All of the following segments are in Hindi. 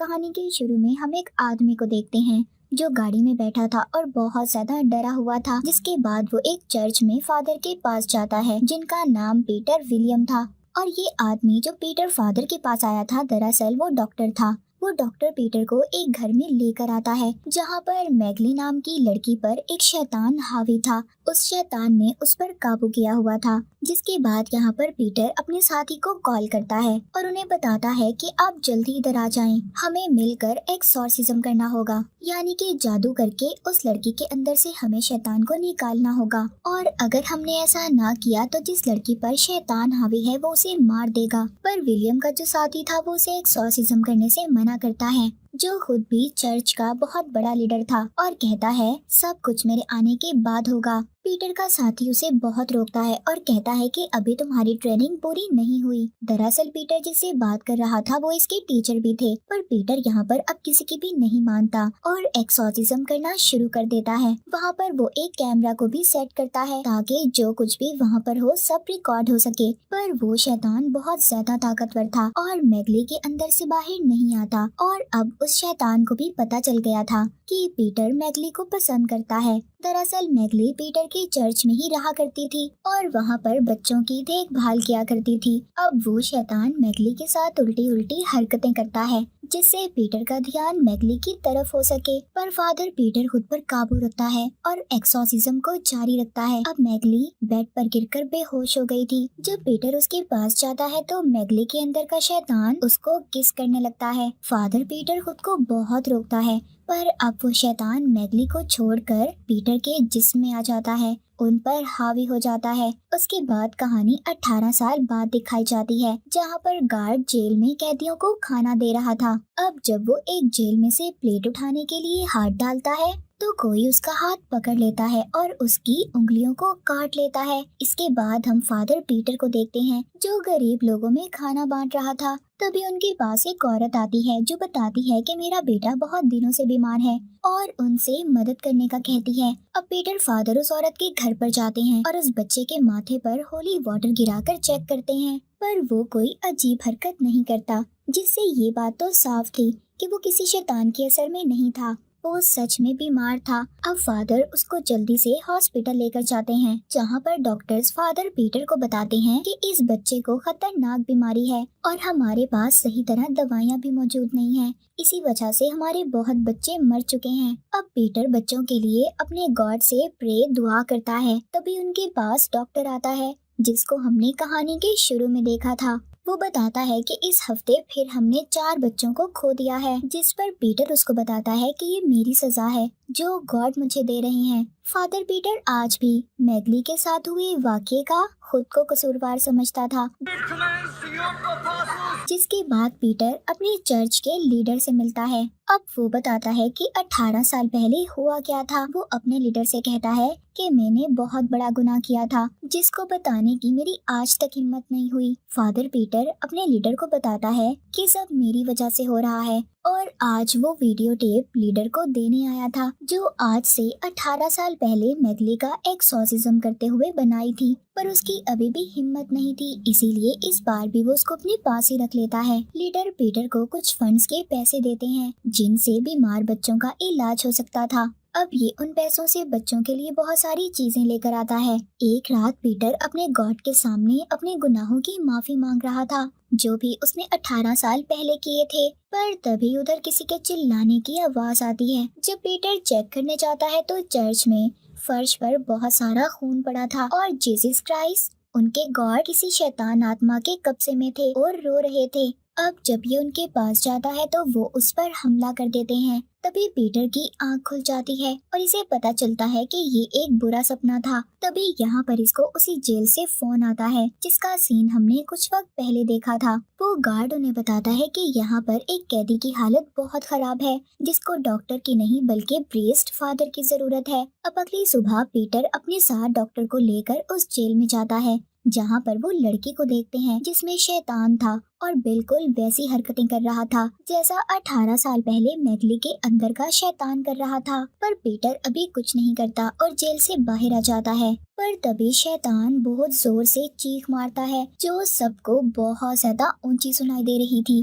कहानी के शुरू में हम एक आदमी को देखते हैं जो गाड़ी में बैठा था और बहुत ज्यादा डरा हुआ था। जिसके बाद वो एक चर्च में फादर के पास जाता है जिनका नाम पीटर विलियम था। और ये आदमी जो पीटर फादर के पास आया था, दरअसल वो डॉक्टर था। वो डॉक्टर पीटर को एक घर में लेकर आता है जहाँ पर मैगली नाम की लड़की पर एक शैतान हावी था। उस शैतान ने उस पर काबू किया हुआ था। जिसके बाद यहाँ पर पीटर अपने साथी को कॉल करता है और उन्हें बताता है कि आप जल्दी इधर आ जाएं, हमें मिलकर एक्सॉर्सिज्म करना होगा, यानी कि जादू करके उस लड़की के अंदर से हमें शैतान को निकालना होगा। और अगर हमने ऐसा ना किया तो जिस लड़की पर शैतान हावी है वो उसे मार देगा। पर विलियम का जो साथी था वो उसे एक्सॉर्सिज्म करने से मना करता है, जो खुद भी चर्च का बहुत बड़ा लीडर था, और कहता है सब कुछ मेरे आने के बाद होगा। पीटर का साथी उसे बहुत रोकता है और कहता है कि अभी तुम्हारी ट्रेनिंग पूरी नहीं हुई। दरअसल पीटर जिससे बात कर रहा था वो इसके टीचर भी थे, पर पीटर यहाँ पर अब किसी की भी नहीं मानता और एक्सॉर्सिज्म करना शुरू कर देता है। वहाँ पर वो एक कैमरा को भी सेट करता है ताकि जो कुछ भी वहाँ पर हो सब रिकॉर्ड हो सके। पर वो शैतान बहुत ज्यादा ताकतवर था और मैगली के अंदर से बाहर नहीं आता। और अब उस शैतान को भी पता चल गया था कि पीटर मैगली को पसंद करता है। दरअसल मैगली पीटर के चर्च में ही रहा करती थी और वहाँ पर बच्चों की देखभाल किया करती थी। अब वो शैतान मैगली के साथ उल्टी उल्टी हरकतें करता है जिससे पीटर का ध्यान मैगली की तरफ हो सके। पर फादर पीटर खुद पर काबू रखता है और एक्सॉर्सिज्म को जारी रखता है। अब मैगली बेड पर गिरकर बेहोश हो गई थी। जब पीटर उसके पास जाता है तो मैगली के अंदर का शैतान उसको किस करने लगता है। फादर पीटर खुद को बहुत रोकता है, पर अब वो शैतान मैगली को छोड़कर पीटर के जिस्म में आ जाता है, उन पर हावी हो जाता है। उसके बाद कहानी 18 साल बाद दिखाई जाती है जहाँ पर गार्ड जेल में कैदियों को खाना दे रहा था। अब जब वो एक जेल में से प्लेट उठाने के लिए हाथ डालता है तो कोई उसका हाथ पकड़ लेता है और उसकी उंगलियों को काट लेता है। इसके बाद हम फादर पीटर को देखते हैं जो गरीब लोगों में खाना बांट रहा था। तभी उनके पास एक औरत आती है जो बताती है कि मेरा बेटा बहुत दिनों से बीमार है और उनसे मदद करने का कहती है। अब पीटर फादर उस औरत के घर पर जाते हैं और उस बच्चे के माथे पर होली वाटर गिराकर चेक करते हैं, पर वो कोई अजीब हरकत नहीं करता, जिससे ये बात तो साफ थी कि वो किसी शैतान के असर में नहीं था, वो सच में बीमार था। अब फादर उसको जल्दी से हॉस्पिटल लेकर जाते हैं जहाँ पर डॉक्टर्स फादर पीटर को बताते हैं कि इस बच्चे को खतरनाक बीमारी है और हमारे पास सही तरह दवाइयाँ भी मौजूद नहीं है, इसी वजह से हमारे बहुत बच्चे मर चुके हैं। अब पीटर बच्चों के लिए अपने गॉड से प्रे दुआ करता है। तभी उनके पास डॉक्टर आता है जिसको हमने कहानी के शुरू में देखा था। वो बताता है कि इस हफ्ते फिर हमने 4 बच्चों को खो दिया है, जिस पर पीटर उसको बताता है कि ये मेरी सजा है जो गॉड मुझे दे रहे हैं। फादर पीटर आज भी मैगली के साथ हुए वाकये का खुद को कसूरवार समझता था। जिसके बाद पीटर अपने चर्च के लीडर से मिलता है। अब वो बताता है कि 18 साल पहले हुआ क्या था। वो अपने लीडर से कहता है कि मैंने बहुत बड़ा गुनाह किया था जिसको बताने की मेरी आज तक हिम्मत नहीं हुई। फादर पीटर अपने लीडर को बताता है कि सब मेरी वजह से हो रहा है और आज वो वीडियो टेप लीडर को देने आया था जो आज से 18 साल पहले मैगली का एक्सॉर्सिज्म करते हुए बनाई थी, पर उसकी अभी भी हिम्मत नहीं थी, इसीलिए इस बार भी वो उसको अपने पास ही रख लेता है। लीडर पीटर को कुछ फंड्स के पैसे देते हैं जिनसे बीमार बच्चों का इलाज हो सकता था। अब ये उन पैसों से बच्चों के लिए बहुत सारी चीजें लेकर आता है। एक रात पीटर अपने गॉड के सामने अपने गुनाहों की माफी मांग रहा था जो भी उसने 18 साल पहले किए थे, पर तभी उधर किसी के चिल्लाने की आवाज आती है। जब पीटर चेक करने जाता है तो चर्च में फर्श पर बहुत सारा खून पड़ा था और जीसस क्राइस्ट उनके गॉड किसी शैतान आत्मा के कब्जे में थे और रो रहे थे। अब जब ये उनके पास जाता है तो वो उस पर हमला कर देते हैं। तभी पीटर की आंख खुल जाती है और इसे पता चलता है कि ये एक बुरा सपना था। तभी यहाँ पर इसको उसी जेल से फोन आता है जिसका सीन हमने कुछ वक्त पहले देखा था। वो गार्ड उन्हें बताता है कि यहाँ पर एक कैदी की हालत बहुत खराब है जिसको डॉक्टर की नहीं बल्कि प्रीस्ट फादर की जरूरत है। अब अगली सुबह पीटर अपने साथ डॉक्टर को लेकर उस जेल में जाता है जहाँ पर वो लड़की को देखते हैं जिसमें शैतान था और बिल्कुल वैसी हरकतें कर रहा था जैसा 18 साल पहले मैगली के अंदर का शैतान कर रहा था। पर पीटर अभी कुछ नहीं करता और जेल से बाहर आ जाता है। पर तभी शैतान बहुत जोर से चीख मारता है जो सबको बहुत ज्यादा ऊंची सुनाई दे रही थी।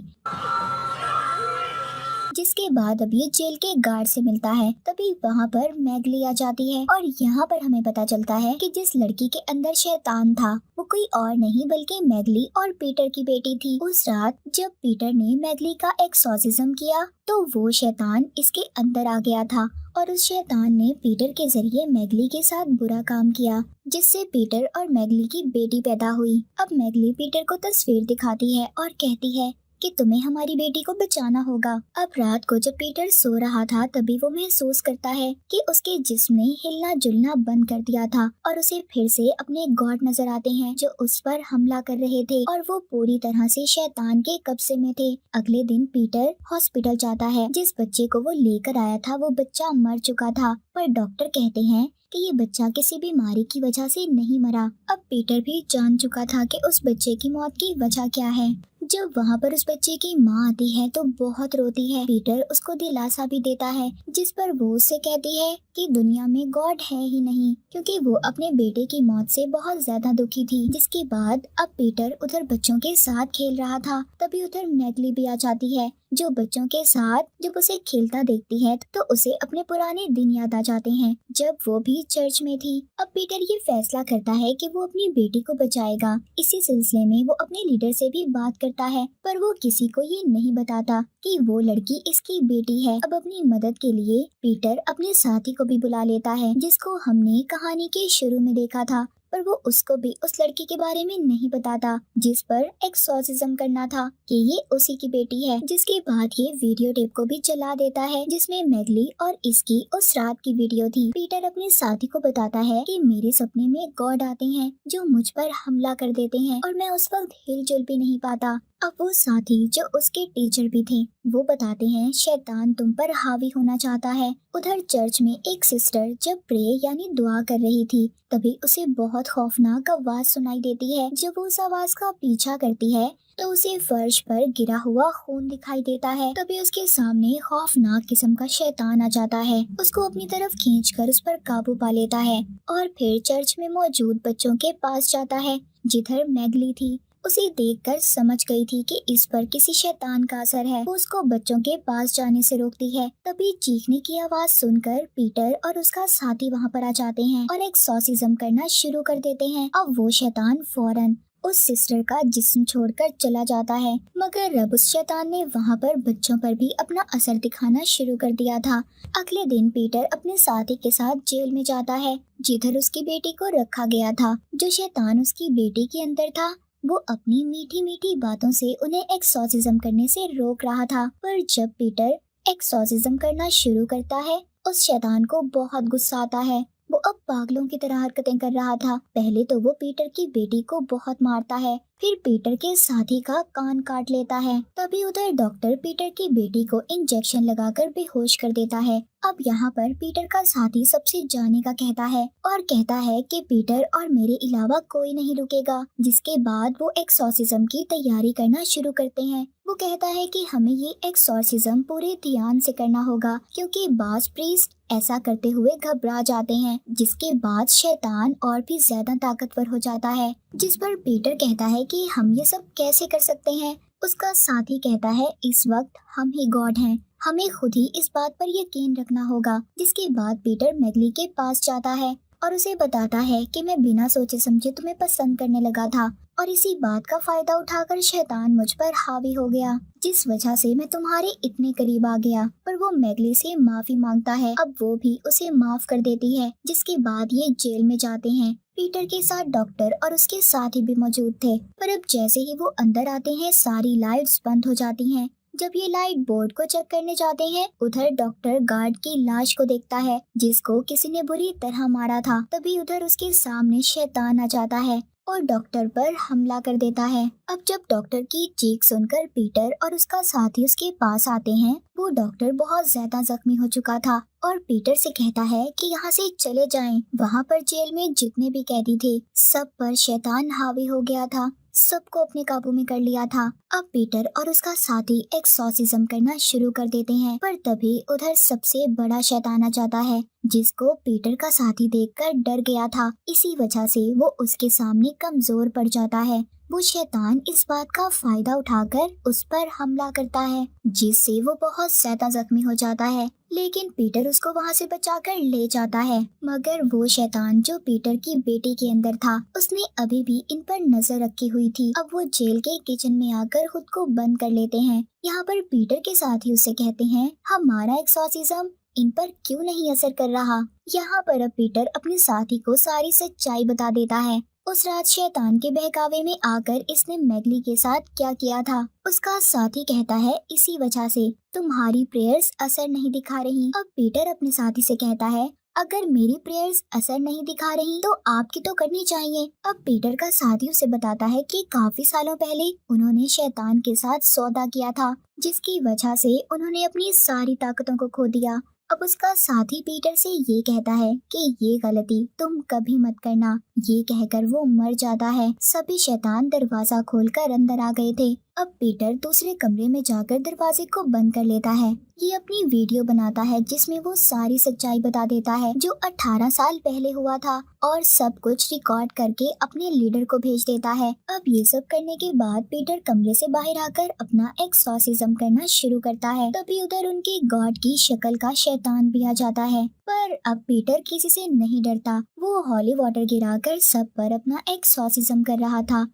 जिसके बाद अब ये जेल के गार्ड से मिलता है। तभी वहाँ पर मैगली आ जाती है और यहाँ पर हमें पता चलता है कि जिस लड़की के अंदर शैतान था वो कोई और नहीं बल्कि मैगली और पीटर की बेटी थी। उस रात जब पीटर ने मैगली का एक्सॉर्सिज्म किया तो वो शैतान इसके अंदर आ गया था और उस शैतान ने पीटर के जरिए मैगली के साथ बुरा काम किया, जिससे पीटर और मैगली की बेटी पैदा हुई। अब मैगली पीटर को तस्वीर दिखाती है और कहती है कि तुम्हें हमारी बेटी को बचाना होगा। अब रात को जब पीटर सो रहा था तभी वो महसूस करता है कि उसके जिस्म ने हिलना जुलना बंद कर दिया था और उसे फिर से अपने गॉड नजर आते हैं जो उस पर हमला कर रहे थे और वो पूरी तरह से शैतान के कब्जे में थे। अगले दिन पीटर हॉस्पिटल जाता है। जिस बच्चे को वो लेकर आया था वो बच्चा मर चुका था, पर डॉक्टर कहते हैं कि ये बच्चा किसी बीमारी की वजह से नहीं मरा। अब पीटर भी जान चुका था कि उस बच्चे की मौत की वजह क्या है। जब वहाँ पर उस बच्चे की माँ आती है तो बहुत रोती है। पीटर उसको दिलासा भी देता है, जिस पर वो उससे कहती है कि दुनिया में गॉड है ही नहीं, क्योंकि वो अपने बेटे की मौत से बहुत ज्यादा दुखी थी। जिसके बाद अब पीटर उधर बच्चों के साथ खेल रहा था, तभी उधर मैगली भी आ जाती है जो बच्चों के साथ जब उसे खेलता देखती है तो उसे अपने पुराने दिन याद आ जाते हैं जब वो भी चर्च में थी। अब पीटर ये फैसला करता है कि वो अपनी बेटी को बचाएगा। इसी सिलसिले में वो अपने लीडर से भी बात करता है, पर वो किसी को ये नहीं बताता कि वो लड़की इसकी बेटी है। अब अपनी मदद के लिए पीटर अपने साथी को भी बुला लेता है जिसको हमने कहानी के शुरू में देखा था, पर वो उसको भी उस लड़की के बारे में नहीं बताता जिस पर एक्सॉर्सिज्म करना था कि ये उसी की बेटी है। जिसके बाद ये वीडियो टेप को भी चला देता है जिसमें मैगली और इसकी उस रात की वीडियो थी। पीटर अपने साथी को बताता है कि मेरे सपने में गॉड आते हैं जो मुझ पर हमला कर देते हैं और मैं उस वक्त हिलजुल भी नहीं पाता। अब वो साथी जो उसके टीचर भी थे वो बताते हैं शैतान तुम पर हावी होना चाहता है। उधर चर्च में एक सिस्टर जब प्रे यानी दुआ कर रही थी तभी उसे बहुत खौफनाक आवाज सुनाई देती है। जब वो उस आवाज का पीछा करती है तो उसे फर्श पर गिरा हुआ खून दिखाई देता है। तभी उसके सामने खौफनाक किस्म का शैतान आ जाता है, उसको अपनी तरफ खींचकर उस पर काबू पा लेता है और फिर चर्च में मौजूद बच्चों के पास जाता है जिधर मैगली थी। उसे देखकर समझ गई थी कि इस पर किसी शैतान का असर है। वो उसको बच्चों के पास जाने से रोकती है। तभी चीखने की आवाज सुनकर पीटर और उसका साथी वहाँ पर आ जाते हैं और एक्सॉर्सिज्म करना शुरू कर देते हैं। अब वो शैतान फौरन उस सिस्टर का जिस्म छोड़कर चला जाता है, मगर अब उस शैतान ने वहाँ पर बच्चों पर भी अपना असर दिखाना शुरू कर दिया था। अगले दिन पीटर अपने साथी के साथ जेल में जाता है जिधर उसकी बेटी को रखा गया था। जो शैतान उसकी बेटी के अंदर था वो अपनी मीठी मीठी बातों से उन्हें एक्सॉर्सिज्म करने से रोक रहा था, पर जब पीटर एक्सॉर्सिज्म करना शुरू करता है उस शैतान को बहुत गुस्सा आता है। वो अब पागलों की तरह हरकतें कर रहा था। पहले तो वो पीटर की बेटी को बहुत मारता है, फिर पीटर के साथी का कान काट लेता है। तभी उधर डॉक्टर पीटर की बेटी को इंजेक्शन लगाकर बेहोश कर देता है। अब यहाँ पर पीटर का साथी सबसे जाने का कहता है और कहता है कि पीटर और मेरे अलावा कोई नहीं रुकेगा। जिसके बाद वो एक्सॉर्सिज्म की तैयारी करना शुरू करते हैं। वो कहता है कि हमें ये एक्सॉर्सिज्म पूरे ध्यान से करना होगा क्योंकि बास प्रीस्ट ऐसा करते हुए घबरा जाते हैं। जिसके बाद शैतान और भी ज्यादा ताकतवर हो जाता है, जिस पर पीटर कहता है कि हम ये सब कैसे कर सकते हैं। उसका साथी कहता है इस वक्त हम ही गॉड हैं, हमें खुद ही इस बात पर यकीन रखना होगा। जिसके बाद पीटर मैगली के पास जाता है और उसे बताता है कि मैं बिना सोचे समझे तुम्हें पसंद करने लगा था और इसी बात का फायदा उठाकर शैतान मुझ पर हावी हो गया, जिस वजह से मैं तुम्हारे इतने करीब आ गया। पर वो मैगली से माफी मांगता है। अब वो भी उसे माफ कर देती है। जिसके बाद ये जेल में जाते हैं। पीटर के साथ डॉक्टर और उसके साथी भी मौजूद थे, पर अब जैसे ही वो अंदर आते हैं सारी लाइट्स बंद हो जाती हैं। जब ये लाइट बोर्ड को चेक करने जाते हैं उधर डॉक्टर गार्ड की लाश को देखता है जिसको किसी ने बुरी तरह मारा था। तभी उधर उसके सामने शैतान आ जाता है और डॉक्टर पर हमला कर देता है। अब जब डॉक्टर की चीख सुनकर पीटर और उसका साथी उसके पास आते हैं, वो डॉक्टर बहुत ज्यादा जख्मी हो चुका था और पीटर से कहता है कि यहाँ से चले जाएं। वहाँ पर जेल में जितने भी कैदी थे सब पर शैतान हावी हो गया था, सबको अपने काबू में कर लिया था। अब पीटर और उसका साथी एक्सॉर्सिज्म करना शुरू कर देते हैं, पर तभी उधर सबसे बड़ा शैतान आ जाता है जिसको पीटर का साथी देखकर डर गया था। इसी वजह से वो उसके सामने कमजोर पड़ जाता है। वो शैतान इस बात का फायदा उठाकर उस पर हमला करता है, जिससे वो बहुत ज्यादा जख्मी हो जाता है। लेकिन पीटर उसको वहाँ से बचाकर ले जाता है। मगर वो शैतान जो पीटर की बेटी के अंदर था, उसने अभी भी इन पर नजर रखी हुई थी। अब वो जेल के किचन में आकर खुद को बंद कर लेते हैं। यहाँ पर पीटर के साथी उससे कहते हैं, हमारा एक्सॉर्सिज्म इन पर क्यों नहीं असर कर रहा। यहाँ पर अब पीटर अपने साथी को सारी सच्चाई बता देता है। उस रात शैतान के बहकावे में आकर इसने मैगली के साथ क्या किया था। उसका साथी कहता है, इसी वजह से तुम्हारी प्रेयर्स असर नहीं दिखा रही। अब पीटर अपने साथी से कहता है, अगर मेरी प्रेयर्स असर नहीं दिखा रही तो आपकी तो करनी चाहिए। अब पीटर का साथी उसे बताता है कि काफी सालों पहले उन्होंने शैतान के साथ सौदा किया था, जिसकी वजह से उन्होंने अपनी सारी ताकतों को खो दिया। अब उसका साथी पीटर से ये कहता है कि ये गलती तुम कभी मत करना। ये कहकर वो मर जाता है। सभी शैतान दरवाजा खोलकर अंदर आ गए थे। अब पीटर दूसरे कमरे में जाकर दरवाजे को बंद कर लेता है। ये अपनी वीडियो बनाता है जिसमें वो सारी सच्चाई बता देता है जो 18 साल पहले हुआ था, और सब कुछ रिकॉर्ड करके अपने लीडर को भेज देता है। अब ये सब करने के बाद पीटर कमरे से बाहर आकर अपना एक्सॉर्सिज्म करना शुरू करता है। तभी उधर उनके गॉड की शक्ल का शैतान भी आ जाता है। पर अब पीटर किसी से नहीं डरता। वो हॉली वाटर गिराकर सब पर अपना एक्सॉर्सिज्म कर रहा था।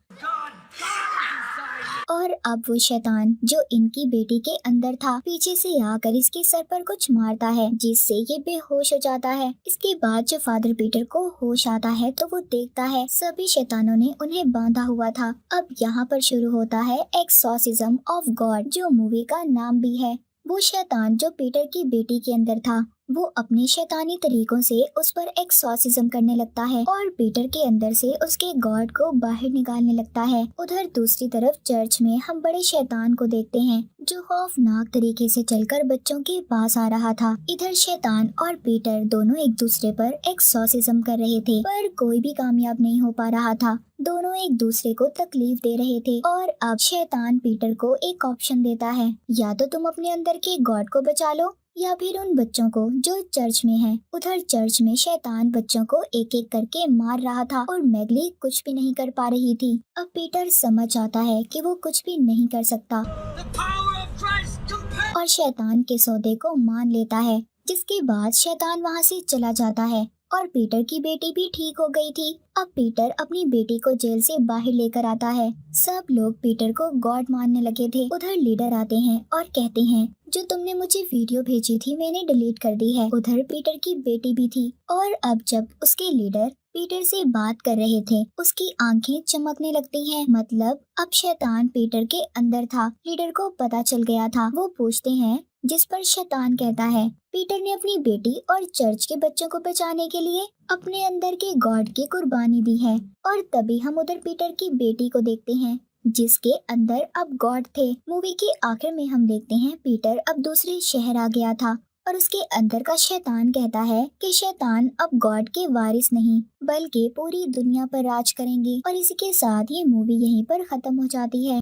और अब वो शैतान जो इनकी बेटी के अंदर था, पीछे से आकर इसके सर पर कुछ मारता है, जिससे ये बेहोश हो जाता है। इसके बाद जो फादर पीटर को होश आता है तो वो देखता है सभी शैतानों ने उन्हें बांधा हुआ था। अब यहाँ पर शुरू होता है एक्सॉर्सिज्म ऑफ गॉड, जो मूवी का नाम भी है। वो शैतान जो पीटर की बेटी के अंदर था, वो अपने शैतानी तरीकों से उस पर एक्सॉर्सिज्म करने लगता है और पीटर के अंदर से उसके गॉड को बाहर निकालने लगता है। उधर दूसरी तरफ चर्च में हम बड़े शैतान को देखते हैं जो खौफनाक तरीके से चलकर बच्चों के पास आ रहा था। इधर शैतान और पीटर दोनों एक दूसरे पर एक्सॉर्सिज्म कर रहे थे, पर कोई भी कामयाब नहीं हो पा रहा था। दोनों एक दूसरे को तकलीफ दे रहे थे। और अब शैतान पीटर को एक ऑप्शन देता है, या तो तुम अपने अंदर के गॉड को बचा लो या फिर उन बच्चों को जो चर्च में हैं। उधर चर्च में शैतान बच्चों को एक एक करके मार रहा था और मैगली कुछ भी नहीं कर पा रही थी। अब पीटर समझ जाता है कि वो कुछ भी नहीं कर सकता और शैतान के सौदे को मान लेता है, जिसके बाद शैतान वहाँ से चला जाता है और पीटर की बेटी भी ठीक हो गई थी। अब पीटर अपनी बेटी को जेल से बाहर लेकर आता है। सब लोग पीटर को गॉड मानने लगे थे। उधर लीडर आते हैं और कहते हैं, जो तुमने मुझे वीडियो भेजी थी मैंने डिलीट कर दी है। उधर पीटर की बेटी भी थी और अब जब उसके लीडर पीटर से बात कर रहे थे, उसकी आंखें चमकने लगती हैं। मतलब अब शैतान पीटर के अंदर था। लीडर को पता चल गया था। वो पूछते हैं, जिस पर शैतान कहता है, पीटर ने अपनी बेटी और चर्च के बच्चों को बचाने के लिए अपने अंदर के गॉड की कुर्बानी दी है। और तभी हम उधर पीटर की बेटी को देखते हैं जिसके अंदर अब गॉड थे। मूवी के आखिर में हम देखते हैं पीटर अब दूसरे शहर आ गया था और उसके अंदर का शैतान कहता है कि शैतान अब गॉड के वारिस नहीं बल्कि पूरी दुनिया पर राज करेंगे। और इसी के साथ ये मूवी यहीं पर खत्म हो जाती है।